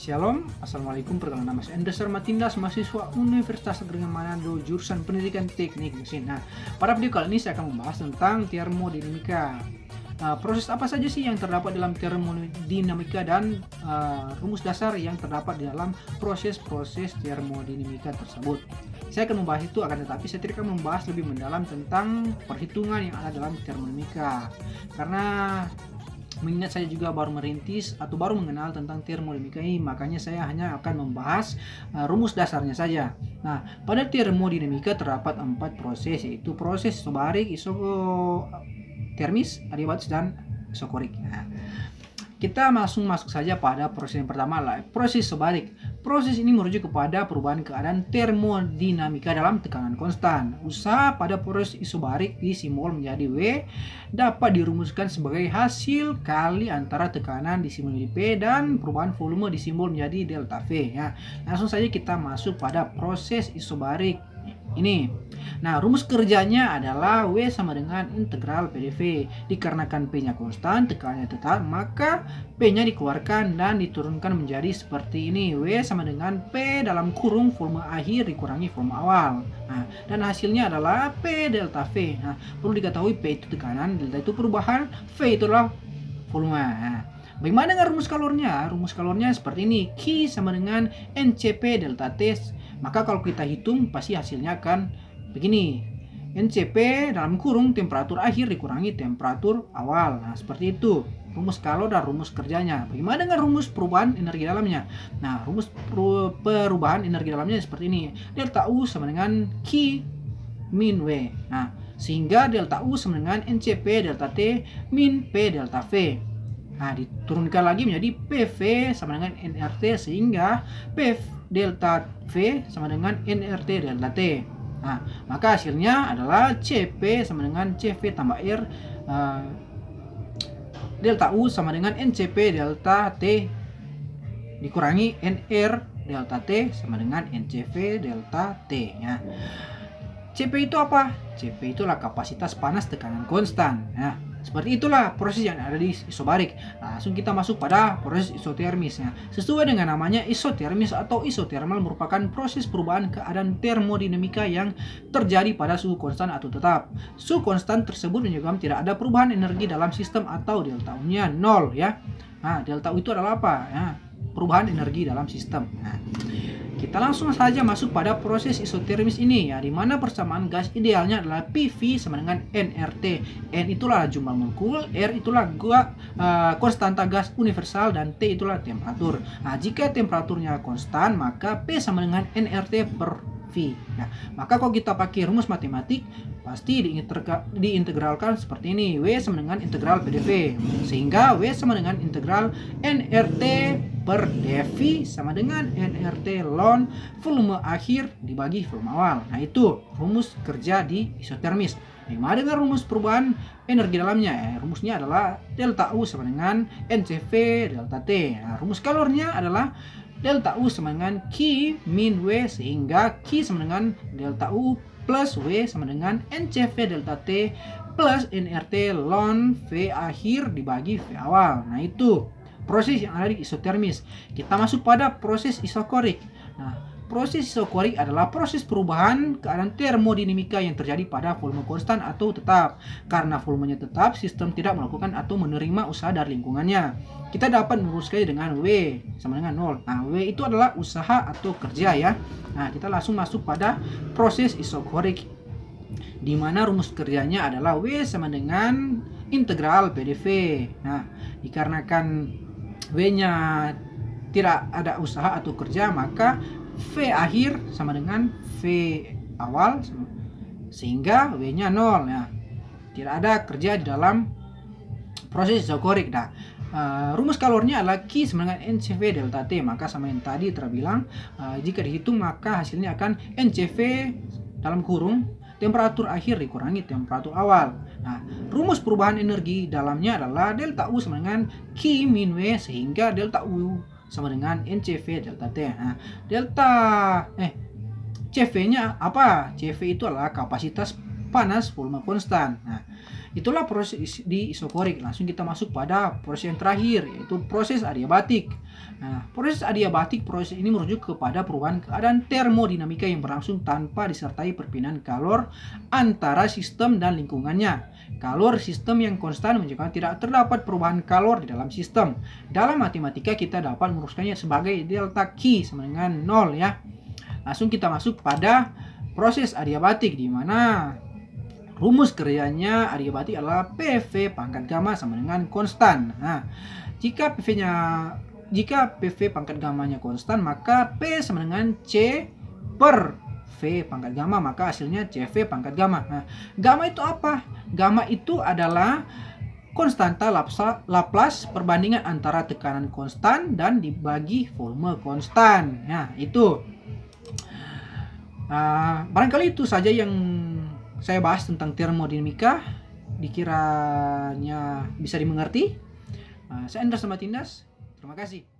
Shalom, Assalamualaikum, perkenalkan nama saya Endesar Matindas, mahasiswa Universitas Negeri Manado, jurusan Pendidikan Teknik Mesin. Nah, pada video kali ini saya akan membahas tentang termodinamika. Proses apa saja sih yang terdapat dalam termodinamika dan rumus dasar yang terdapat di dalam proses-proses termodinamika tersebut. Saya akan membahas itu, akan tetapi saya tidak akan membahas lebih mendalam tentang perhitungan yang ada dalam termodinamika. Karena mengingat saya juga baru merintis atau baru mengenal tentang termodinamika ini, makanya saya hanya akan membahas rumus dasarnya saja. Nah, pada termodinamika terdapat 4 proses, yaitu proses isobarik, isotermis, adiabatis, dan isokorik. Nah, kita langsung masuk saja pada proses yang pertama lah, proses isobarik. Proses ini merujuk kepada perubahan keadaan termodinamika dalam tekanan konstan. Usaha pada proses isobarik disimbol menjadi W dapat dirumuskan sebagai hasil kali antara tekanan disimbol menjadi P dan perubahan volume disimbol menjadi delta V. Ya, langsung saja kita masuk pada proses isobarik ini. Nah, rumus kerjanya adalah W sama dengan integral PdV. Dikarenakan P-nya konstan, tekanannya tetap, maka P-nya dikeluarkan dan diturunkan menjadi seperti ini. W sama dengan P dalam kurung volume akhir dikurangi volume awal. Nah, dan hasilnya adalah P delta V. Nah, perlu diketahui P itu tekanan, delta itu perubahan, V itu adalah volume. Nah, bagaimana dengan rumus kalornya? Rumus kalornya seperti ini. Q sama dengan NCP delta T. Maka kalau kita hitung pasti hasilnya akan begini. NCP dalam kurung temperatur akhir dikurangi temperatur awal. Nah, seperti itu rumus kalor dan rumus kerjanya. Bagaimana dengan rumus perubahan energi dalamnya? Nah, rumus perubahan energi dalamnya seperti ini. Delta U sama dengan Q min W. Nah, sehingga delta U sama dengan NCP delta T min P delta V. Nah, diturunkan lagi menjadi PV sama dengan nRT, sehingga P delta V sama dengan nRT delta T. Nah, maka hasilnya adalah CP sama dengan CV tambah R delta U sama dengan NCP delta T dikurangi NR delta T sama dengan NCV delta T. Ya. CP itu apa? CP itulah kapasitas panas tekanan konstan. Nah, seperti itulah proses yang ada di isobarik. Langsung kita masuk pada proses isotermis. Nah, sesuai dengan namanya, isotermis atau isotermal merupakan proses perubahan keadaan termodinamika yang terjadi pada suhu konstan atau tetap. Suhu konstan tersebut menyebabkan tidak ada perubahan energi dalam sistem atau delta U-nya 0 ya. Nah, delta U itu adalah apa? Nah, perubahan energi dalam sistem. Nah, kita langsung saja masuk pada proses isotermis ini ya, di mana persamaan gas idealnya adalah PV sama dengan nRT. N itulah jumlah molekul, R itulah konstanta gas universal, dan T itulah temperatur. Nah, jika temperaturnya konstan, maka P sama dengan nRT per V. Nah, maka kalau kita pakai rumus matematik pasti diintegralkan seperti ini. W sama dengan integral PdV, sehingga W sama dengan integral nRT per dV sama dengan nRT ln volume akhir dibagi volume awal. Nah, itu rumus kerja di isotermis. Bagaimana dengan rumus perubahan energi dalamnya? Rumusnya adalah delta U sama dengan NCV delta T. Nah, rumus kalornya adalah delta U sama dengan Q min W, sehingga Q sama dengan delta U plus W sama dengan NCV delta T plus nRT ln V akhir dibagi V awal. Nah, itu proses yang ada di isotermis. Kita masuk pada proses isokorik. Nah, proses isokorik adalah proses perubahan keadaan termodinamika yang terjadi pada volume konstan atau tetap. Karena volumenya tetap, sistem tidak melakukan atau menerima usaha dari lingkungannya. Kita dapat merumuskannya dengan W sama dengan 0. Nah, W itu adalah usaha atau kerja ya. Nah, kita langsung masuk pada proses isokorik, di mana rumus kerjanya adalah W sama dengan integral PdV. Nah, dikarenakan W-nya tidak ada usaha atau kerja, maka V akhir sama dengan V awal, sehingga W-nya 0. Nah, tidak ada kerja di dalam proses isokorik. Nah, rumus kalornya adalah Q sama dengan NCV delta T. Maka sama yang tadi terbilang, jika dihitung maka hasilnya akan NCV dalam kurung temperatur akhir dikurangi temperatur awal. Nah, rumus perubahan energi dalamnya adalah delta U sama dengan Q min W, sehingga delta U sama dengan NCV delta T. Nah, CV-nya apa? CV itu adalah kapasitas panas volume konstan. Nah, Itulah proses di isokorik. Langsung kita masuk pada proses yang terakhir, yaitu proses adiabatik. Nah, proses adiabatik, proses ini merujuk kepada perubahan keadaan termodinamika yang berlangsung tanpa disertai perpindahan kalor antara sistem dan lingkungannya. Kalor sistem yang konstan menunjukkan tidak terdapat perubahan kalor di dalam sistem. Dalam matematika kita dapat merumuskannya sebagai delta Q sama dengan 0 ya. Langsung kita masuk pada proses adiabatik, di mana rumus kerjanya adiabatik adalah PV pangkat gamma sama dengan konstan. Nah, jika PV pangkat gammanya konstan, maka P sama dengan C per V pangkat gamma, maka hasilnya CV pangkat gamma. Nah, gamma itu apa? Gamma itu adalah konstanta Laplace perbandingan antara tekanan konstan dan dibagi volume konstan. Nah, itu. Barangkali itu saja yang saya bahas tentang termodinamika, dikiranya bisa dimengerti. Saya Andras Matindas, terima kasih.